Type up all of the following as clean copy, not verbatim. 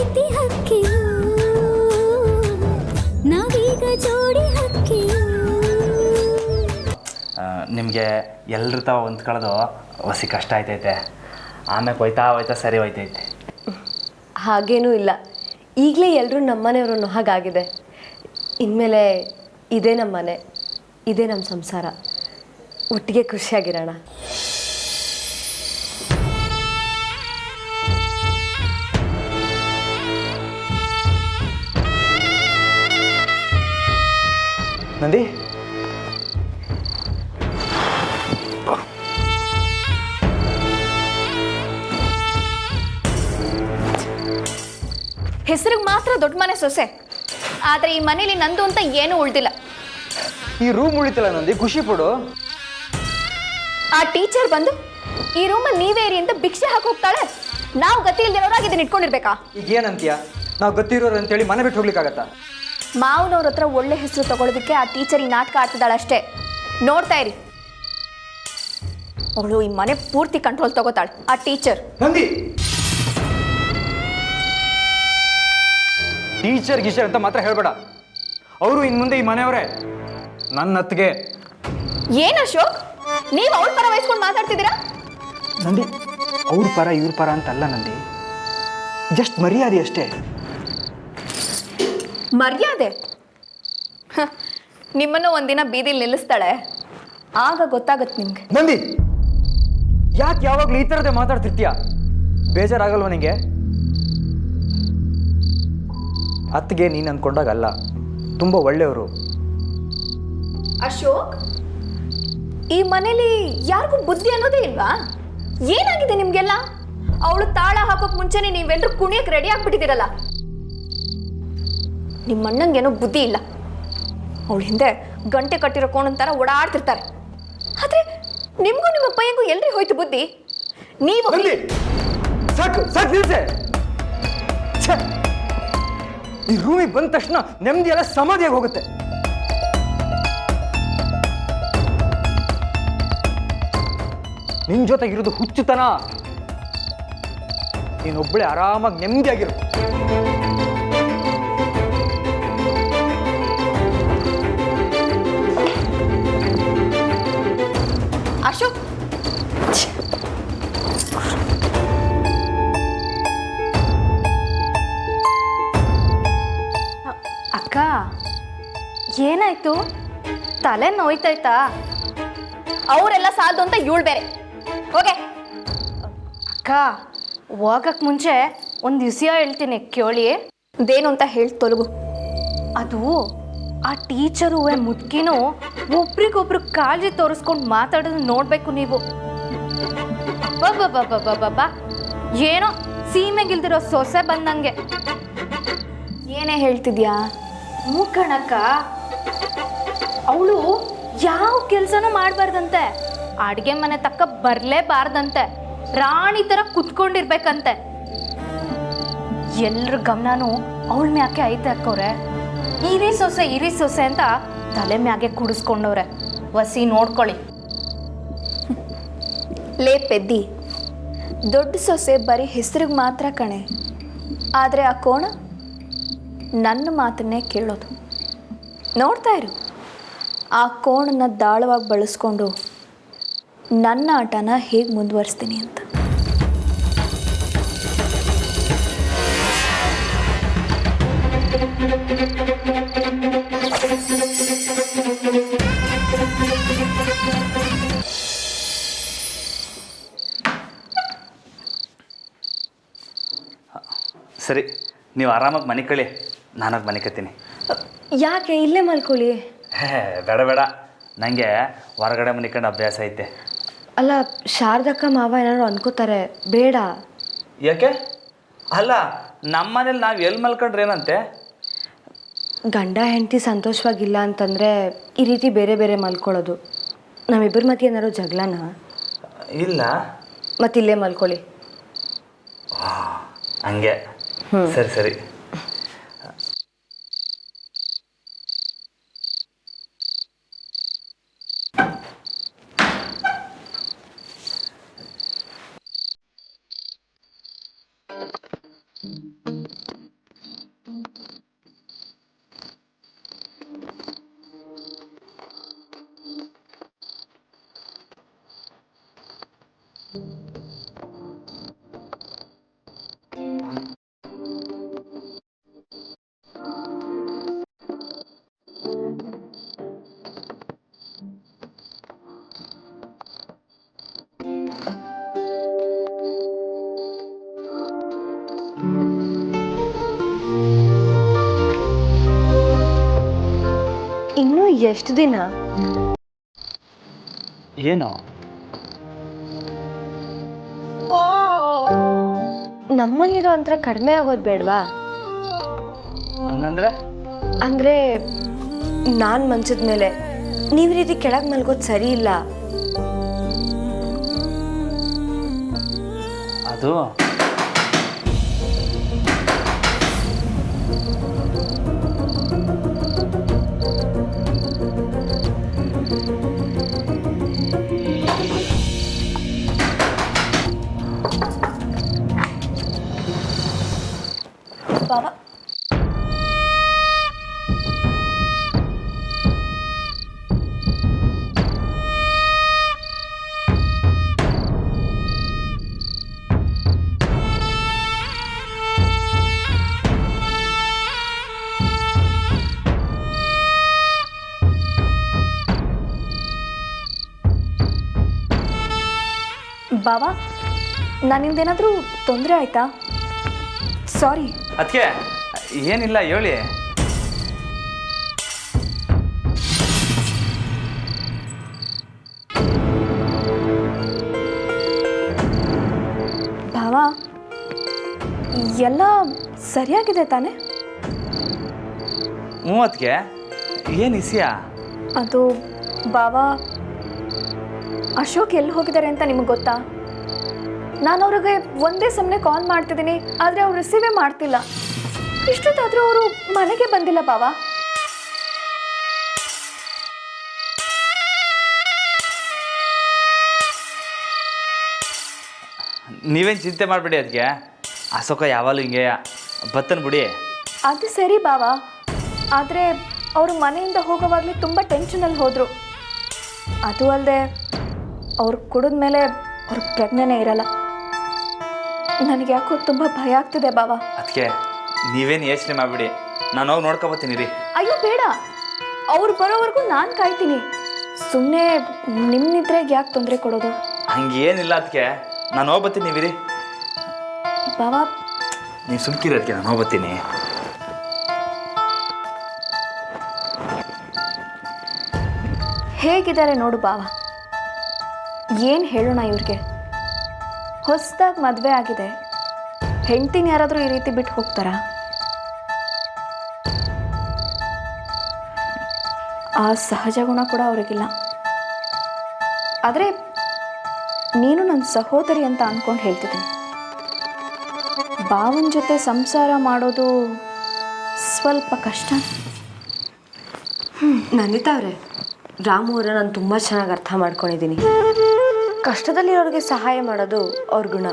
ಪ್ರೀತಿ ಹಕ್ಕಿಯು ನಾವೀಗ ಜೋಡಿ ಹಕ್ಕಿಯು. ನಿಮಗೆ ಎಲ್ಲರೂ ತಾವು ಹೊಂದ್ಕೊಳ್ಳೋದು ಹೊಸಿ ಕಷ್ಟ ಆಯ್ತೈತೆ. ಆಮೇಲೆ ಹೋಯ್ತಾ ಸರಿ ಹೋಯ್ತೈತೆ. ಹಾಗೇನೂ ಇಲ್ಲ, ಈಗಲೇ ಎಲ್ಲರೂ ನಮ್ಮನೆಯವರು ಹಾಗಾಗಿದೆ. ಇನ್ಮೇಲೆ ಇದೇ ನಮ್ಮ ಮನೆ, ಇದೇ ನಮ್ಮ ಸಂಸಾರ, ಒಟ್ಟಿಗೆ ಖುಷಿಯಾಗಿರೋಣ. ನಂದಿ, ಹೆಸರಿಗೆ ಮಾತ್ರ ದೊಡ್ಡ ಮನೆ ಸೊಸೆ, ಆದರೆ ಈ ಮನೇಲಿ ನಂದು ಅಂತ ಏನೂ ಉಳ್ದಿಲ್ಲ. ಈ ರೂಮ್ ಉಳಿತಲ್ಲ ನಂದಿ, ಖುಷಿ ಪಡು. ಆ ಟೀಚರ್ ಬಂದು ಈ ರೂಮಲ್ಲಿ ನೀವೇ ಇರಿ ಅಂತ ಭಿಕ್ಷೆ ಹಾಕಿ ಹೋಗ್ತಾಳೆ. ನಾವು ಗತಿ ಇಲ್ದಿರೋರಾಗಿ ಇದನ್ನ ಇಟ್ಕೊಂಡಿರ್ಬೇಕಾ? ಈಗ ಏನಂತೀಯ? ನಾವು ಗೊತ್ತಿರೋರು ಅಂತೇಳಿ ಮನೆ ಬಿಟ್ಟು ಹೋಗ್ಲಿಕ್ಕಾಗತ್ತಾ? ಮಾವನವ್ರ ಹತ್ರ ಒಳ್ಳೆ ಹೆಸರು ತಗೊಳ್ಳೋದಕ್ಕೆ ಆ ಟೀಚರ್ ಈ ನಾಟಕ ಆಡ್ತಿದ್ದಾಳೆ ಅಷ್ಟೇ. ನೋಡ್ತಾ ಇರಿ, ಅವಳು ಈ ಮನೆ ಪೂರ್ತಿ ಕಂಟ್ರೋಲ್ ತಗೋತಾಳೆ ಆ ಟೀಚರ್. ನಂದಿ, ಟೀಚರ್ ಗೀಚರ್ ಅಂತ ಮಾತ್ರ ಹೇಳ್ಬೇಡ. ಅವರು ಇನ್ ಮುಂದೆ ಈ ಮನೆಯವರೇ, ನನ್ನ ಅತ್ತಿಗೆ. ಏನ್ ಅಶೋಕ್, ನೀವು ಅವಳ ಪರ ವಹಿಸ್ಕೊಂಡು ಮಾತಾಡ್ತಿದ್ದೀರಾ? ನಂದಿ, ಅವ್ರ ಪರ ಇವ್ರ ಪರ ಅಂತಲ್ಲ ನಂದಿ, ಜಸ್ಟ್ ಮರ್ಯಾದೆ ಅಷ್ಟೇ. ಮರ್ಯಾದೆ? ನಿಮ್ಮನ್ನು ಒಂದಿನ ಬೀದಿಲಿ ನಿಲ್ಲಿಸ್ತಾಳೆ, ಆಗ ಗೊತ್ತಾಗತ್ತೆ ನಿಮ್ಗೆ. ನಂದಿ, ಯಾಕೆ ಯಾವಾಗಲೂ ಈ ಥರದೇ ಮಾತಾಡ್ತಿರ್ತೀಯ? ಬೇಜಾರಾಗಲ್ವ ನಿಂಗೆ? ಅತ್ತಿಗೆ ನೀನು ಅಂದ್ಕೊಂಡಾಗಲ್ಲ, ತುಂಬ ಒಳ್ಳೆಯವರು. ಅಶೋಕ್, ಈ ಮನೇಲಿ ಯಾರಿಗೂ ಬುದ್ಧಿ ಅನ್ನೋದೇ ಇಲ್ವಾ? ಏನಾಗಿದೆ ನಿಮ್ಗೆಲ್ಲ? ಅವಳು ತಾಳ ಹಾಕೋಕ್ ಮುಂಚೆನೆ ನೀವೆಲ್ಲರೂ ಕುಣಿಯಕ್ಕೆ ರೆಡಿ ಆಗ್ಬಿಟ್ಟಿದ್ದೀರಲ್ಲ. ನಿಮ್ಮ ಅಣ್ಣಂಗೇನೋ ಬುದ್ಧಿ ಇಲ್ಲ. ಅವಳ ಹಿಂದೆ ಗಂಟೆ ಕಟ್ಟಿರೋ ಕೋಣಂತರ ಓಡಾಡ್ತಿರ್ತಾರೆ. ಆದ್ರೆ ನಿಮ್ಗೂ ನಿಮ್ಮ ಪೈಯಂಗೂ ಎಲ್ರಿ ಹೋಯ್ತು ಬುದ್ಧಿ? ನೀವು ಸಾಕು ಸಾಕು ನಿಲ್ಸೆ. ಈ ರೂಮಿಗೆ ಬಂದ ತಕ್ಷಣ ನೆಮ್ಮದಿ ಎಲ್ಲ ಸಮಾಧಿಯಾಗಿ ಹೋಗುತ್ತೆ. ನಿನ್ ಜೊತೆಗಿರೋದು ಹುಚ್ಚುತನ. ನೀನೊಬ್ಬಳೆ ಆರಾಮಾಗಿ ನೆಮ್ಮದಿಯಾಗಿರು. ಅಶೋಕ್, ಅಕ್ಕ, ಏನಾಯ್ತು? ತಲೆ ನೋಯ್ತಾಯ್ತಾ? ಅವರೆಲ್ಲ ಸಾಲದು ಅಂತ ಇವಳು ಬೇರೆ. ಹೋಗೆ. ಅಕ್ಕ, ಹೋಗಕ್ಕೆ ಮುಂಚೆ ಒಂದು ವಿಷಯ ಹೇಳ್ತೀನಿ ಕೇಳಿ. ಅದೇನು ಅಂತ ಹೇಳಿ ತೊಲಗು. ಅದು ಆ ಟೀಚರು ಮುದ್ಕಿನೂ ಒಬ್ರಿಗೊಬ್ರು ಕಾಳಜಿ ತೋರಿಸ್ಕೊಂಡು ಮಾತಾಡೋದು ನೋಡಬೇಕು ನೀವು. ಬಾಬಾ ಏನೋ ಸೀಮೆಗಿಲ್ದಿರೋ ಸೊಸೆ ಬಂದಂಗೆ. ಏನೇ ಹೇಳ್ತಿದ್ಯಾ? ಮೂಕಣಕ್ಕ, ಅವಳು ಯಾವ ಕೆಲಸನೂ ಮಾಡಬಾರ್ದಂತೆ, ಅಡುಗೆ ಮನೆ ತಕ್ಕ ಬರಲೇಬಾರ್ದಂತೆ, ರಾಣಿ ಥರ ಕುತ್ಕೊಂಡಿರ್ಬೇಕಂತೆ. ಎಲ್ರ ಗಮನನೂ ಅವಳ ಮ್ಯಾಕೆ ಐತೆ ಅಕ್ಕವ್ರೆ. ಇರಿ ಸೊಸೆ ಅಂತ ತಲೆ ಮ್ಯಾಗೆ ಕುಡಿಸ್ಕೊಂಡವ್ರೆ. ವಸಿ ನೋಡ್ಕೊಳ್ಳಿ. ಲೇ ಪೆದ್ದಿ, ದೊಡ್ಡ ಸೊಸೆ ಬರೀ ಹೆಸರಿಗೆ ಮಾತ್ರ ಕಣೆ. ಆದರೆ ಆ ಕೋಣ ನನ್ನ ಮಾತನ್ನೇ ಕೇಳೋದು. ನೋಡ್ತಾ ಇರು, ಆ ಕೋಣನ ದಾಳವಾಗಿ ಬಳಸ್ಕೊಂಡು ನನ್ನ ಆಟನ ಹೇಗೆ ಮುಂದುವರಿಸ್ತೀನಿ ಅಂತ. ಸರಿ, ನೀವು ಆರಾಮಾಗಿ ಮನೆ ಕಳಿ, ನಾನಾಗಿ ಮನೆ ಕತ್ತೀನಿ. ಯಾಕೆ ಇಲ್ಲೇ ಮಲ್ಕೊಳ್ಳಿ? ಬೇಡ, ನನಗೆ ಹೊರಗಡೆ ಮನಿಕೊಂಡು ಅಭ್ಯಾಸ ಐತೆ. ಅಲ್ಲ, ಶಾರದಕ್ಕ ಮಾವ ಏನಾದ್ರು ಅನ್ಕೋತಾರೆ, ಬೇಡ. ಯಾಕೆ? ಅಲ್ಲ, ನಮ್ಮ ಮನೇಲಿ ನಾವು ಎಲ್ಲಿ ಮಲ್ಕೊಂಡ್ರೆ ಏನಂತೆ? ಗಂಡ ಹೆಂಡತಿ ಸಂತೋಷವಾಗಿಲ್ಲ ಅಂತಂದರೆ ಈ ರೀತಿ ಬೇರೆ ಬೇರೆ ಮಲ್ಕೊಳ್ಳೋದು. ನಮ್ಮಿಬ್ಬರ ಮಧ್ಯೆ ಏನಾದ್ರು ಜಗಳನ? ಇಲ್ಲ. ಮತ್ತಿಲ್ಲೇ ಮಲ್ಕೊಳ್ಳಿ. ಹಂಗೆ. ಸರಿ. ಇನ್ನೂ ಎಷ್ಟು ದಿನ? ಏನು? ನಮ್ಮಲ್ಲಿರೋ ಅಂತರ ಕಡಿಮೆ ಆಗೋದು ಬೇಡವಾ? ಹಂಗಂದ್ರೆ ಅಂದರೆ ನಾನು ಮಂಚದ ಮೇಲೆ ನೀವು ರೀತಿ ಕೆಳಗೆ ಮಲ್ಗೋದು ಸರಿ ಇಲ್ಲ. ಅದು ಬಾವಾ ಬಾವಾ ನನ್ನಿಂದೇನಾದರೂ ತೊಂದರೆ ಆಯ್ತಾ? ಸಾರಿ. ಅದಕ್ಕೆ ಏನಿಲ್ಲ ಹೇಳಿ. ಭಾವ ಎಲ್ಲ ಸರಿಯಾಗಿದೆ ತಾನೆ? ಅದಕ್ಕೆ ಏನು ಇಸಿಯ? ಅದು ಭಾವ ಅಶೋಕ್ ಎಲ್ಲಿ ಹೋಗಿದ್ದಾರೆ ಅಂತ ನಿಮಗೆ ಗೊತ್ತಾ? ನಾನು ಅವ್ರಿಗೆ ಒಂದೇ ಸಮನೆ ಕಾಲ್ ಮಾಡ್ತಿದ್ದೀನಿ, ಆದರೆ ಅವ್ರು ರಿಸೀವೇ ಮಾಡ್ತಿಲ್ಲ. ಇಷ್ಟೊತ್ತಾದರೂ ಅವರು ಮನೆಗೆ ಬಂದಿಲ್ಲ ಭಾವ. ನೀವೇನು ಚಿಂತೆ ಮಾಡಬೇಡಿ. ಅದಕ್ಕೆ ಅಶೋಕ ಯಾವಾಗಲೂ ಹಿಂಗೆ ಬತ್ತನ್ ಬಿಡಿ. ಅದು ಸರಿ ಭಾವ, ಆದರೆ ಅವರು ಮನೆಯಿಂದ ಹೋಗೋವಾಗಲೇ ತುಂಬ ಟೆನ್ಷನಲ್ಲಿ ಹೋದರು. ಅದು ಅಲ್ಲದೆ ಅವ್ರು ಕುಡಿದ ಮೇಲೆ ಅವ್ರ ಪ್ರಜ್ಞೆನೇ ಇರಲ್ಲ. ನನಗೆ ಯಾಕೋ ತುಂಬ ಭಯ ಆಗ್ತಿದೆ ಭಾವ. ಅದಕ್ಕೆ ನೀವೇನು ಯೋಚನೆ ಮಾಡಬೇಡಿ, ನಾನು ಹೋಗಿ ನೋಡ್ಕೊಬತ್ತೀನಿ ರೀ. ಅಯ್ಯೋ ಬೇಡ, ಅವ್ರು ಬರೋವರೆಗೂ ನಾನು ಕಾಯ್ತೀನಿ. ಸುಮ್ಮನೆ ನಿಮ್ಮ ನಿದ್ರೆಗೆ ಯಾಕೆ ತೊಂದರೆ ಕೊಡೋದು? ಹಂಗೇನಿಲ್ಲ. ಅದಕ್ಕೆ ನಾನು ಹೋಗ್ಬತ್ತೀನಿ ನೀವಿರಿ. ಭಾವ ನೀವು ಸುಮ್ಕಿರಿ. ಅದಕ್ಕೆ ನಾನು ಹೋಗ್ಬತ್ತೀನಿ. ಹೇಗಿದ್ದಾರೆ ನೋಡು ಭಾವ. ಏನು ಹೇಳೋಣ ಇವ್ರಿಗೆ? ಹೊಸದಾಗಿ ಮದುವೆ ಆಗಿದೆ, ಹೆಂಡ್ತಿನ ಯಾರಾದರೂ ಈ ರೀತಿ ಬಿಟ್ಟು ಹೋಗ್ತಾರಾ? ಆ ಸಹಜ ಗುಣ ಕೂಡ ಅವ್ರಿಗಿಲ್ಲ. ಆದರೆ ನೀನು ನನ್ನ ಸಹೋದರಿ ಅಂತ ಅಂದ್ಕೊಂಡು ಹೇಳ್ತಿದ್ದೀನಿ. ಭಾವನ ಜೊತೆ ಸಂಸಾರ ಮಾಡೋದು ಸ್ವಲ್ಪ ಕಷ್ಟ. ನಂದಿತಾ ಅವರೇ, ರಾಮು ಅವರ ನಾನು ತುಂಬ ಚೆನ್ನಾಗಿ ಅರ್ಥ ಮಾಡ್ಕೊಂಡಿದ್ದೀನಿ. ಕಷ್ಟದಲ್ಲಿರೋರಿಗೆ ಸಹಾಯ ಮಾಡೋದು ಅವ್ರ ಗುಣ.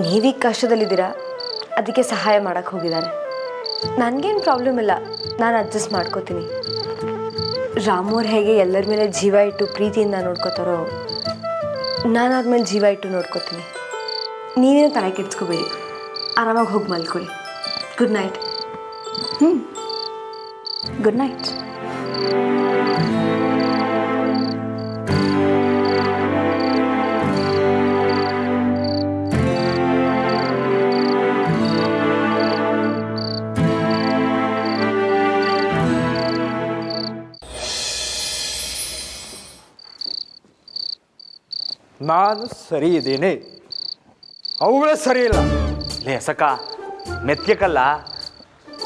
ನೀವೀಗ ಕಷ್ಟದಲ್ಲಿದ್ದೀರಾ, ಅದಕ್ಕೆ ಸಹಾಯ ಮಾಡೋಕ್ಕೆ ಹೋಗಿದ್ದಾರೆ. ನನಗೇನು ಪ್ರಾಬ್ಲಮ್ ಇಲ್ಲ, ನಾನು ಅಡ್ಜಸ್ಟ್ ಮಾಡ್ಕೋತೀನಿ. ರಾಮು ಅವ್ರು ಹೇಗೆ ಎಲ್ಲರ ಮೇಲೆ ಜೀವ ಇಟ್ಟು ಪ್ರೀತಿಯಿಂದ ನೋಡ್ಕೋತಾರೋ, ನಾನು ಆದ್ಮೇಲೆ ಜೀವ ಇಟ್ಟು ನೋಡ್ಕೋತೀನಿ. ನೀವೇನು ತಲೆ ಕೆಡ್ಸ್ಕೋಬೇಡಿ, ಆರಾಮಾಗಿ ಹೋಗಿ ಮಲ್ಕೊಳ್ಳಿ. Good night. Good night. ನಾನು ಸರಿ ಇದ್ದೀನಿ, ಅವುಗಳೇ ಸರಿ ಇಲ್ಲ. ಲೇ ಸಕ ಮೆತ್ಗೆಕಲ್ಲ,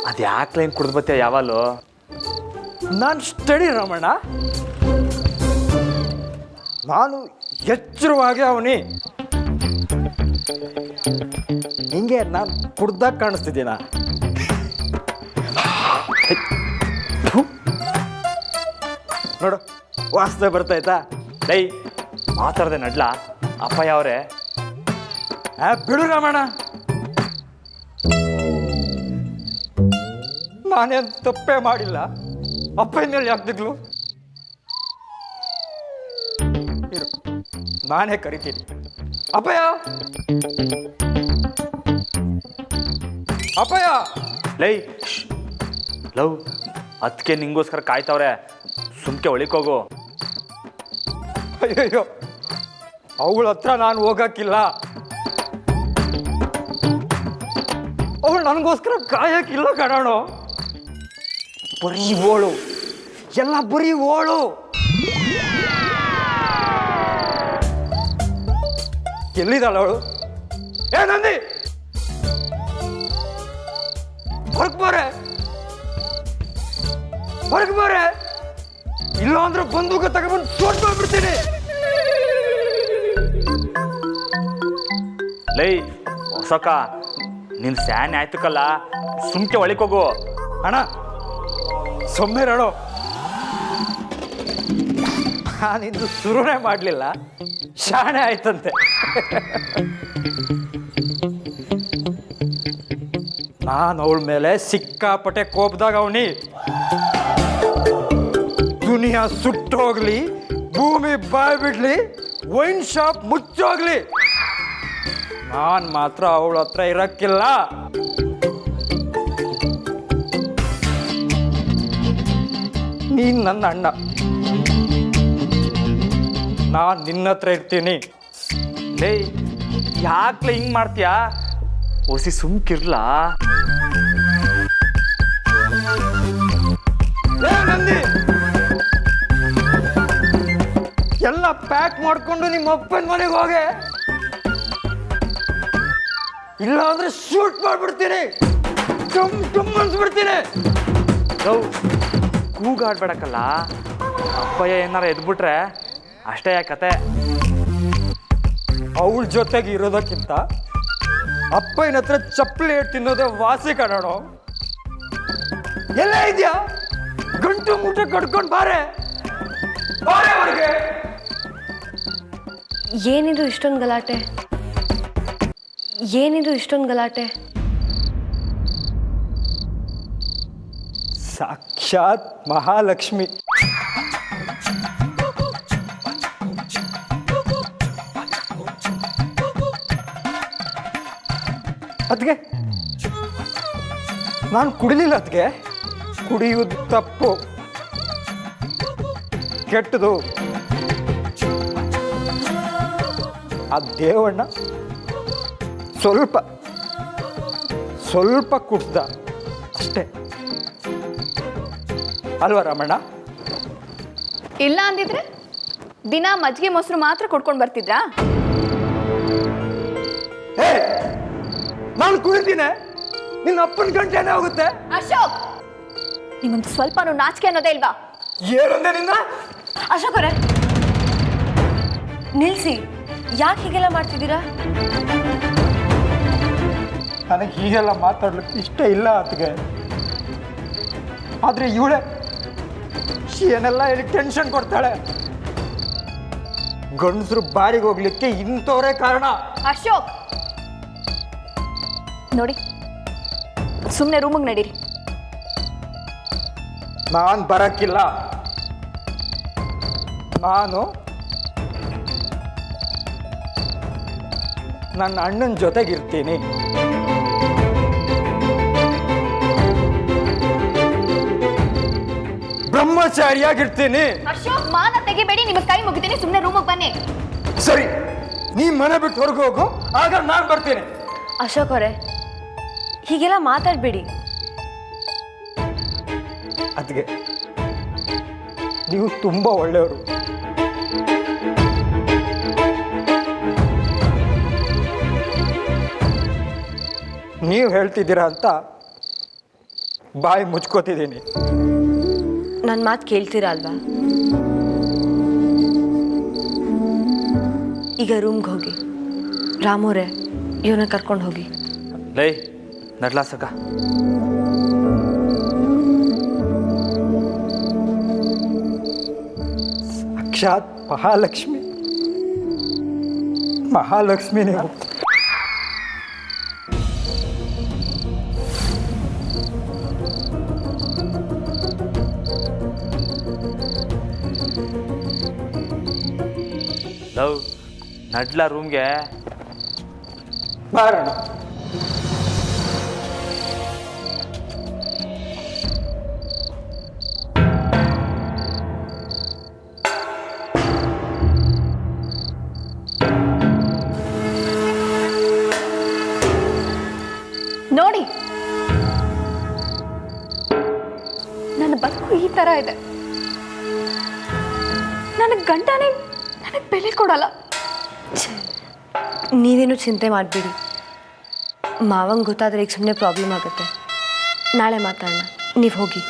ಅದು ಯಾಕೆ ಏನು ಕುಡ್ದು ಬತ್ತೀಯ ಯಾವಾಗಲೂ? ನಾನು ಸ್ಟಡಿ ರಮಣ, ನಾನು ಎಚ್ಚರವಾಗಿ ಅವನಿ. ಹಿಂಗೆ ನಾನು ಕುಡ್ದಾಗ ಕಾಣಿಸ್ತಿದ್ದೀನ? ನೋಡು, ವಾಸನೆ ಬರ್ತಾಯ್ತಾ? ಲೈ ಮಾತಾಡ್ದೆ ನಡ್ಲ ಅಪ್ಪಯ್ಯ ಅವರೇ. ಬಿಡು ರಮಣ, ನಾನೇನು ತಪ್ಪೇ ಮಾಡಿಲ್ಲ. ಅಪ್ಪನ ಮೇಲೆ ಯಾಕ್ದಿಗ್ಲು ಇರು, ನಾನೇ ಕರಿತೀನಿ. ಅಪ್ಪಯ್ಯ, ಅಪ್ಪಯ್ಯ. ಲೈ ಲವ್, ಅದಕ್ಕೆ ನಿಂಗೋಸ್ಕರ ಕಾಯ್ತವ್ರೆ, ಸುಮ್ಕೆ ಒಳಿಕೋಗು. ಅಯ್ಯಯ್ಯೋ, ಅವಳ ಹತ್ರ ನಾನು ಹೋಗಕ್ಕಿಲ್ಲ. ನನಗೋಸ್ಕರ ಕಾಯಕ್ಕಿಲ್ಲ ಕಣೋ. ಬರೀ ಓಳು, ಎಲ್ಲ ಬರೀ ಓಳು. ಎಲ್ಲಿದ್ದಾಳ ಅವಳು? ಏ ನಂದಿ, ಹೊರಗೆ ಬಾರೆ, ಹೊರಗೆ ಬಾರೆ. ಇಲ್ಲ ಅಂದ್ರೆ ಬಂದೂಕ ತಗೊಂಡ್ಬಂದು ಸೋಟ್ ಮಾಡ್ಬಿಡ್ತೀನಿ. ಲೈ ಹೊಸಕ, ನಿನ್ ಸ್ಯಾನ್ ಆಯ್ತಕ್ಕಲ್ಲ, ಸುಮ್ಕೆ ಒಳಗೆ ಹೋಗು. ಅಣ್ಣ ಸೊಮ್ಮೆರಣ, ನಾನಿಂದು ಶುರುನೇ ಮಾಡಲಿಲ್ಲ, ಶಾಣೆ ಆಯ್ತಂತೆ. ನಾನು ಅವಳ ಮೇಲೆ ಸಿಕ್ಕಾಪಟ್ಟೆ ಕೋಪದಾಗ ಅವನಿ. ದುನಿಯಾ ಸುಟ್ಟೋಗ್ಲಿ, ಭೂಮಿ ಬಾಯ್ ಬಿಡ್ಲಿ, ವೈನ್ ಶಾಪ್ ಮುಚ್ಚೋಗ್ಲಿ, ನಾನು ಮಾತ್ರ ಅವಳ ಹತ್ರ ಇರಕ್ಕಿಲ್ಲ. ನೀನ್ ನನ್ನ ಅಣ್ಣ, ನಾನು ನಿನ್ನ ಹತ್ರ ಇರ್ತೀನಿ. ಲೇ ಯಾಕ್ಲೆ ಹಿಂಗ್ ಮಾಡ್ತೀಯಾ? ಒಸಿ ಸುಮ್ಕಿರ್ಲಾ? ನಂದಿ, ಎಲ್ಲ ಪ್ಯಾಕ್ ಮಾಡ್ಕೊಂಡು ನಿಮ್ಮ ಅಪ್ಪನ ಮನೆಗೆ ಹೋಗೆ, ಇಲ್ಲ ಅಂದ್ರೆ ಶೂಟ್ ಮಾಡ್ಬಿಡ್ತೀನಿ, ಟುಮ್ ಅನ್ಸ್ಬಿಡ್ತೀನಿ. ಕೂಗಾಡ್ಬೇಡಕ್ಕಲ್ಲ, ಅಪ್ಪಯ್ಯ ಏನಾರ ಎದ್ಬಿಟ್ರೆ ಅಷ್ಟೇ ಕತೆ. ಅವಳ ಜೊತೆಗೆ ಇರೋದಕ್ಕಿಂತ ಅಪ್ಪನ ಹತ್ರ ಚಪ್ಪಲಿ ತಿನ್ನೋದೇ ವಾಸಿ ಕಣೋ. ಎಲ್ಲ ಇದೆಯಾ? ಗಂಟು ಮುಟ್ಟೆ ಕಟ್ಕೊಂಡು ಬಾರೆ, ಬಾರೆ ಅವ್ರಿಗೆ. ಏನಿದು ಇಷ್ಟೊಂದು ಗಲಾಟೆ? ಏನಿದು ಇಷ್ಟೊಂದು ಗಲಾಟೆ? ಸಾಕ್ಷಾತ್ ಮಹಾಲಕ್ಷ್ಮಿ. ಅದಕ್ಕೆ ನಾನು ಕುಡಿಲಿಲ್ಲ, ಅದಕ್ಕೆ ಕುಡಿಯುವುದು ತಪ್ಪು, ಕೆಟ್ಟದು. ಆ ದೇವಣ್ಣ ಸ್ವಲ್ಪ ಸ್ವಲ್ಪ ಕುಡ್ದ ಅಷ್ಟೇ ಅಲ್ವಾ ರಾಮಣ್ಣ? ಇಲ್ಲ ಅಂದಿದ್ರೆ ದಿನ ಮಜ್ಜಿಗೆ ಮೊಸರು ಮಾತ್ರ ಕೊಡ್ಕೊಂಡು ಬರ್ತಿದ್ರಾ? ಹೇ, ನಾನು ಕುಡಿತೀನಿ, ನಿನ್ನ ಅಪ್ಪನ ಗಂಟೆನೇ ಹೋಗುತ್ತೆ. ಅಶೋಕ್, ನಿಮ್ಮಂತ ಸ್ವಲ್ಪನೂ ನಾಚಿಕೆ ಅನ್ನೋದೇ ಇಲ್ವಾ? ಏನಂದೆ ನಿನ್ನ? ಅಶೋಕ್ ಅವರೇ ನಿಲ್ಸಿ, ಯಾಕೆ ಹೀಗೆಲ್ಲ ಮಾಡ್ತಿದ್ದೀರಾ? ನನಗೆ ಹೀಗೆಲ್ಲ ಮಾತಾಡ್ಲಿಕ್ಕೆ ಇಷ್ಟ ಇಲ್ಲ ಅದಕ್ಕೆ. ಆದರೆ ಇವಳೆ ಏನೆಲ್ಲ ಹೇಳಿ ಟೆನ್ಷನ್ ಕೊಡ್ತಾಳೆ. ಗಂಡಸರು ಬಾರಿಗೆ ಹೋಗ್ಲಿಕ್ಕೆ ಇಂಥವರೇ ಕಾರಣ. ಅಶೋಕ್ ನೋಡಿ, ಸುಮ್ಮನೆ ರೂಮಿಗೆ ನಡೀರಿ. ನಾನು ಬರಕ್ಕಿಲ್ಲ. ನಾನು ನನ್ನ ಅಣ್ಣನ ಜೊತೆಗಿರ್ತೀನಿ. ಬ್ರಹ್ಮಚಾರಿಯಾಗಿರ್ತೀನಿ. ಅಶೋಕ್, ಮಾನ ತೆಗಿಬೇಡಿ, ನಿಮಗೆ ಕೈ ಮುಗಿತೀನಿ, ಸುಮ್ಮನೆ ರೂಮಿಗೆ ಬನ್ನಿ. ಸರಿ, ನೀ ಮನೆ ಬಿಟ್ಟು ಹೊರಗೆ ಹೋಗು, ಆಗ ನಾನು ಬರ್ತೀನಿ. ಅಶೋಕ್ ಅವರೇ ಹೀಗೆಲ್ಲ ಮಾತಾಡಬೇಡಿ. ಅದಕ್ಕೆ ನೀವು ತುಂಬ ಒಳ್ಳೆಯವರು. ನೀವು ಹೇಳ್ತಿದ್ದೀರಾ ಅಂತ ಬಾಯಿ ಮುಚ್ಕೋತಿದ್ದೀನಿ. ನನ್ನ ಮಾತು ಕೇಳ್ತೀರಾ ಅಲ್ವಾ? ಈಗ ರೂಮ್ಗೆ ಹೋಗಿ. ರಾಮೋರೆ, ಇವನ್ನ ಕರ್ಕೊಂಡು ಹೋಗಿ. ಲೈ ನಡ್ಲಾ ಸಕ. ಸಾಕ್ಷಾತ್ ಮಹಾಲಕ್ಷ್ಮಿ, ಮಹಾಲಕ್ಷ್ಮಿ ನೀವು. ಲವ್ ನಡ್ಲಾ ರೂಮ್ಗೆ. ಬಾರಣ. ನೋಡಿ, ಬದುಕು ಈ ಥರ ಇದೆ. ನನಗೆ ಗಂಡನೇ ನನಗೆ ಬೆಲೆ ಕೊಡಲ್ಲ. ನೀವೇನು ಚಿಂತೆ ಮಾಡಬೇಡಿ. ಮಾವಂಗೆ ಗೊತ್ತಾದರೆ ಈಗ ಸುಮ್ಮನೆ ಪ್ರಾಬ್ಲಮ್ ಆಗುತ್ತೆ. ನಾಳೆ ಮಾತಾಡೋಣ, ನೀವು ಹೋಗಿ.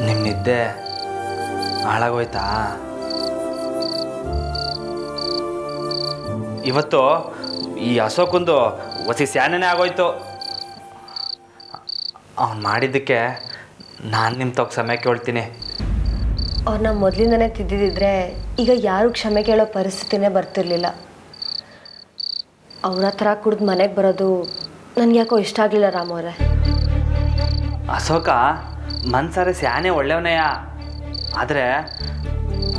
ನಿಮ್ಮ ನಿದ್ದೆ ಹಾಳಾಗೋಯ್ತಾ? ಇವತ್ತು ಈ ಅಶೋಕಂದು ಹೊಸಿ ಸ್ಯಾನೇ ಆಗೋಯ್ತು. ಅವ್ನು ಮಾಡಿದ್ದಕ್ಕೆ ನಾನು ನಿಮ್ಮ ತಗ ಕ್ಷಮೆ ಕೇಳ್ತೀನಿ. ಅವ್ರನ್ನ ಮೊದಲಿಂದನೇ ತಿದ್ದಿದ್ರೆ ಈಗ ಯಾರು ಕ್ಷಮೆ ಕೇಳೋ ಪರಿಸ್ಥಿತಿನೇ ಬರ್ತಿರ್ಲಿಲ್ಲ. ಅವ್ರ ಹತ್ರ ಕುಡ್ದು ಮನೆಗೆ ಬರೋದು ನನಗೆ ಯಾಕೋ ಇಷ್ಟ ಆಗಲಿಲ್ಲ ರಾಮವ್ರೆ. ಅಶೋಕ ಮನ್ಸಾರೆ ಸ್ಯಾನೆ ಒಳ್ಳೆಯವನೆಯ, ಆದರೆ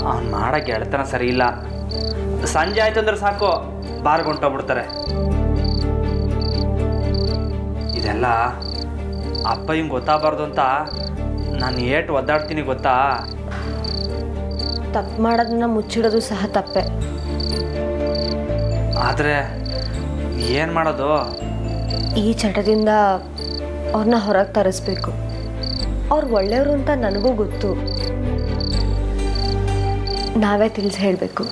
ಅವ್ನು ಮಾಡೋ ಗೆಳೆತನ ಸರಿ ಇಲ್ಲ. ಸಂಜೆ ಆಯ್ತು ಅಂದ್ರೆ ಸಾಕು ಬಾರ್ಗೊಂಟೋಗ್ಬಿಡ್ತಾರೆ. ಇದೆಲ್ಲ ಅಪ್ಪ ಹಿಂಗೆ ಗೊತ್ತಾಗಬಾರ್ದು ಅಂತ ನಾನು ಏಟು ಒದ್ದಾಡ್ತೀನಿ ಗೊತ್ತಾ? ತಪ್ಪು ಮಾಡೋದನ್ನ ಮುಚ್ಚಿಡೋದು ಸಹ ತಪ್ಪೆ. ಆದರೆ ಏನು ಮಾಡೋದು? ಈ ಚಟದಿಂದ ಅವ್ರನ್ನ ಹೊರಗೆ ತರಿಸ್ಬೇಕು. ಅವ್ರು ಒಳ್ಳೆಯವರು ಅಂತ ನನಗೂ ಗೊತ್ತು. ನಾವೇ ತಿಳಿಸಿ ಹೇಳಬೇಕು.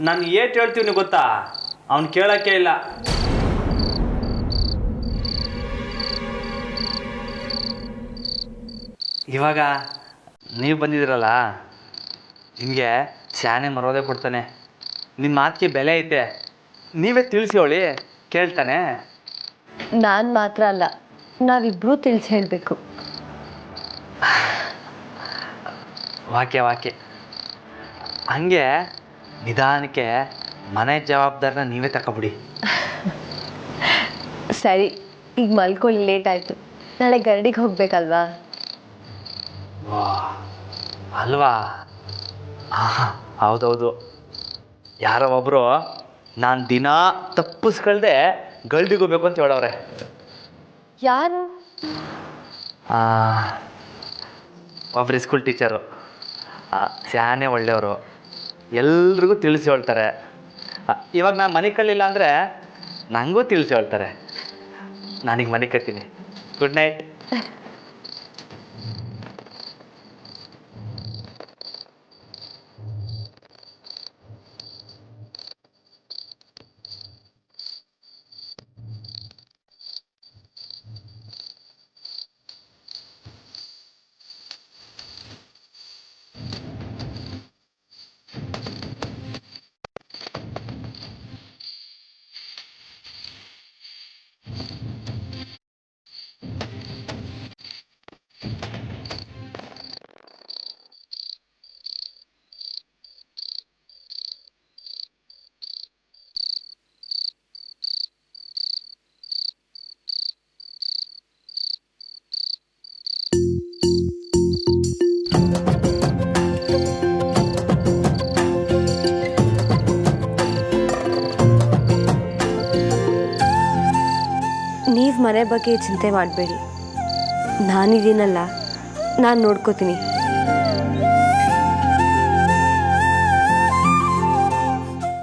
ನಾನು ಏಟು ಹೇಳ್ತೀವಿ ಗೊತ್ತಾ? ಅವ್ನು ಕೇಳೋಕ್ಕೆ ಇಲ್ಲ. ಇವಾಗ ನೀವು ಬಂದಿದ್ದೀರಲ್ಲ, ನಿಮಗೆ ಸ್ಯಾನೆ ಮರೋದೇ ಕೊಡ್ತಾನೆ. ನಿಮ್ಮ ಮಾತಿಗೆ ಬೆಲೆ ಐತೆ. ನೀವೇ ತಿಳಿಸಿ ಅವಳಿ, ಕೇಳ್ತಾನೆ. ನಾನು ಮಾತ್ರ ಅಲ್ಲ, ನಾವಿಬ್ಬರೂ ತಿಳಿಸಿ ಹೇಳಬೇಕು. ವಾಕ್ಯ ಹಂಗೆ ನಿಧಾನಕ್ಕೆ ಮನೆ ಜವಾಬ್ದಾರಿನ ನೀವೇ ತಗೊಬಿಡಿ. ಸರಿ, ಈಗ ಮಲ್ಕೊಳ್ಳಿ, ಲೇಟ್ ಆಯಿತು. ನಾಳೆ ಗರಡಿಗೆ ಹೋಗ್ಬೇಕಲ್ವಾ? ವಾ ಅಲ್ವಾ? ಹೌದೌದು. ಯಾರೋ ಒಬ್ಬರು ನಾನು ದಿನ ತಪ್ಪಿಸ್ಕೊಳ್ದೆ ಗಲ್ಡಿಗೆ ಹೋಗ್ಬೇಕು ಅಂತ ಹೇಳವ್ರೆ. ಯಾರು? ಒಬ್ಬರು ಸ್ಕೂಲ್ ಟೀಚರು. ಸ್ಯಾನೆ ಒಳ್ಳೆಯವರು, ಎಲ್ರಿಗೂ ತಿಳಿಸಿ ಹೇಳ್ತಾರೆ. ಇವಾಗ ನಾನು ಮನೆ ಕಳ್ಳಿಲ್ಲ ಅಂದರೆ ನನಗೂ ತಿಳಿಸಿ ಹೇಳ್ತಾರೆ. ನಾನೀಗ ಮನೆ ಕತ್ತೀನಿ. Good night. ನೀವು ಮನೆ ಬಗ್ಗೆ ಚಿಂತೆ ಮಾಡಬೇಡಿ. ನಾನಿದ್ದೀನಲ್ಲ, ನಾನು ನೋಡ್ಕೋತೀನಿ.